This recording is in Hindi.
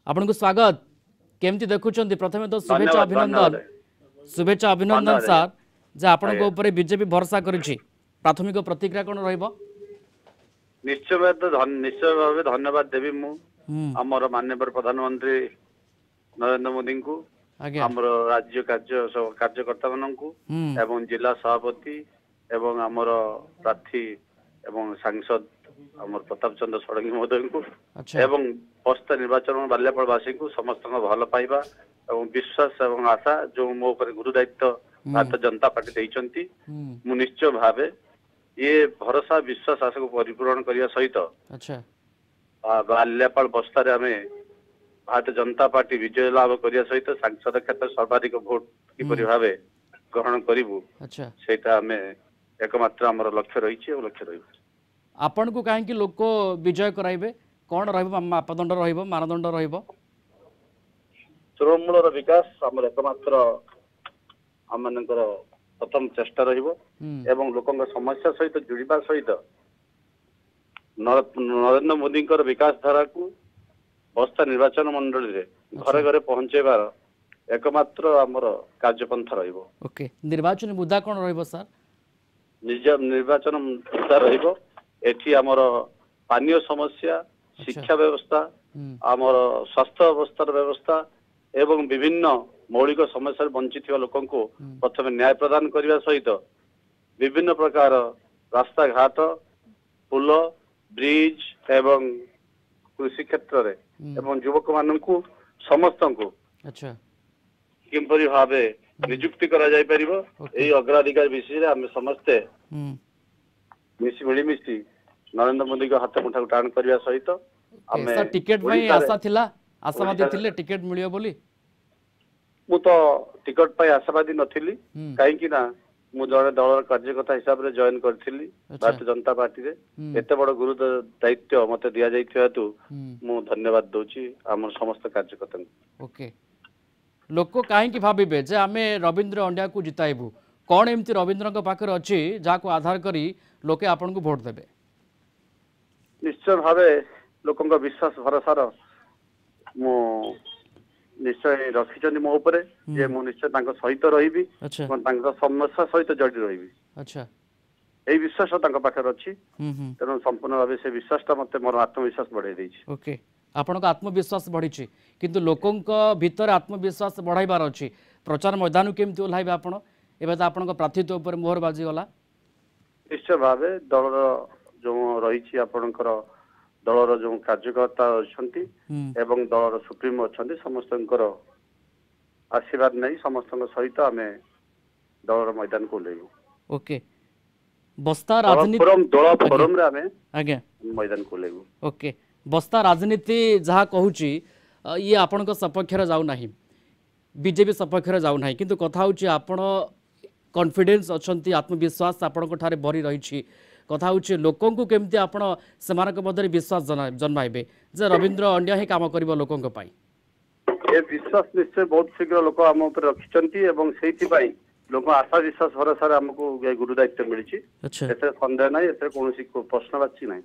आपन को स्वागत केमती देखुचंती प्रथमे तो शुभेच्छा धन्यवाद अभिनंदन धन्यवाद सर जे आपन को आज्ञा ऊपर बीजेपी भरोसा करिछि प्राथमिक प्रतिक्रिया कोन रहइबो निश्चय भावे धन्यवाद देवी मु हम्म आमर माननीय प्रधानमंत्री नरेंद्र मोदी को आज्ञा आमर राज्य कार्यकर्ता मान को एवं जिला सभापति एवं आमर प्रार्थी एवं सांसद आमर प्रताप चंद्र षडंगी महोदय को अच्छा एवं बस्ता निर्वाचन बाल्यापलवासी को समस्त भल पाइबा एवं विश्वास एवं आशा जो मो ऊपर गुरु दायित्व भारतीय जनता पार्टी देइचंती मु निश्चय भावे ये भरोसा विश्वास आशा को परिपूर्ण करने सहित अच्छा बाल्यापाल बस्तार आम भारतीय जनता पार्टी विजय लाभ करने सहित सांसद क्षेत्र सर्वाधिक भोट किपरि भाव ग्रहण करूँ अच्छा से एकमात्र आम लक्ष्य रही लक्ष्य रही आपन को कहीं लोक विजय कराइबे कौन रहिबो मापदंड रहिबो मानदंड रहिबो तृणमूल विकास आम एकमात्र आम प्रथम चेष्टा रहिबो एवं लोकंग समस्या सहित जुड़िबा सहित नरेंद्र मोदी विकास धारा को बस्ता निर्वाचन मंडल रे घरे घरे पहुंचेबार एकमात्र आमर कार्यपंथा रहिबो ओके निर्वाचन मुद्दा कौन रहिबो सर निर्वाचन मुद्दा रहिबो एठी आमर पानीय समस्या शिक्षा व्यवस्था आमर स्वास्थ्य अवस्थार व्यवस्था एवं विभिन्न मौलिक समस्या वंचित लोक प्रथम न्याय प्रदान करने सहित विभिन्न प्रकार रास्ता घाट पुल ब्रिज एवं कृषि क्षेत्र रे एवं युवक मान समस्त को अच्छा किपरि भाव नियुक्ति करा जाय परिबो एई अग्राधिकार विषय आम समस्ते मिली नरेंद्र मोदी को हाथ मुठा टाण करने सहित सर टिकेट भाई आशा थिला आशावादी थिले टिकेट मिलियो बोली मु तो टिकट पाई आशावादी नथिली कहीं ना मु जड़े दल कार्यकर्ता हिसाब से जॉइन करथिली भारतीय जनता पार्टी रे एते बड़ गुरु दायित्व मते दिया जाइथिया हेतु मु धन्यवाद दोची हमर समस्त कार्यकर्ता ओके लोक कहीं भाबिबे जे आमे रविंद्र अंडिया को जिताइबु कौन एमती रविंद्र पाखे अच्छी जहाँ आधार करी लोके आपन को भोट देबे निश्चय भावे लोकंग विश्वास भरोसार मु निश्चय रखिछन मो ऊपर जे मु निश्चय तांको सहित रहिबी तांको समस्या सहित जड़ी रहिबी अच्छा एई विश्वास तांको पाखे अछि तेनो संपूर्ण भावे से विश्वासटा मते मोर आत्मविश्वास बढ़ाई दैछि ओके आपनको आत्मविश्वास बढ़िछि किंतु लोकंक भीतर आत्मविश्वास बढ़ाइबार अछि प्रचार मैदान केमती ओल्हाइबे आपण एबे त आपनको प्रार्थीत्व ऊपर मोहर बाजी गला निश्चय भावे दलर जो रही आपणकर दलर जो कार्यकर्ता अच्छी एवं दलर सुप्रीमो अच्छा समस्त आशीर्वाद नहीं समस्त सहित आम दलर मैदान को ले ओके बस्ता राजनीति दल फोरम रे आमे आज्ञा मैदान को ले ओके बस्ता राजनीति जहाँ कहूँ ये आपण सपक्ष जाऊ नहीं बीजेपी सपक्ष जाऊ नहीं किंतु कथा हूँ आपण कॉन्फिडेंस अच्छी आत्मविश्वास आपण ठारे भरी रही कथा हूँ लोक केमती आपण से मध्य विश्वास जन्माइबे जे रविंद्र अंडिया ही काम कर लोकों ए विश्वास निश्चय बहुत शीघ्र लोक आम उपर रखिछंती एवं सेहिथिपाई लोक आशा विश्वास भरोसा आमको गुरु दायित्व मिली संदेह ना कौन प्रश्नवाची ना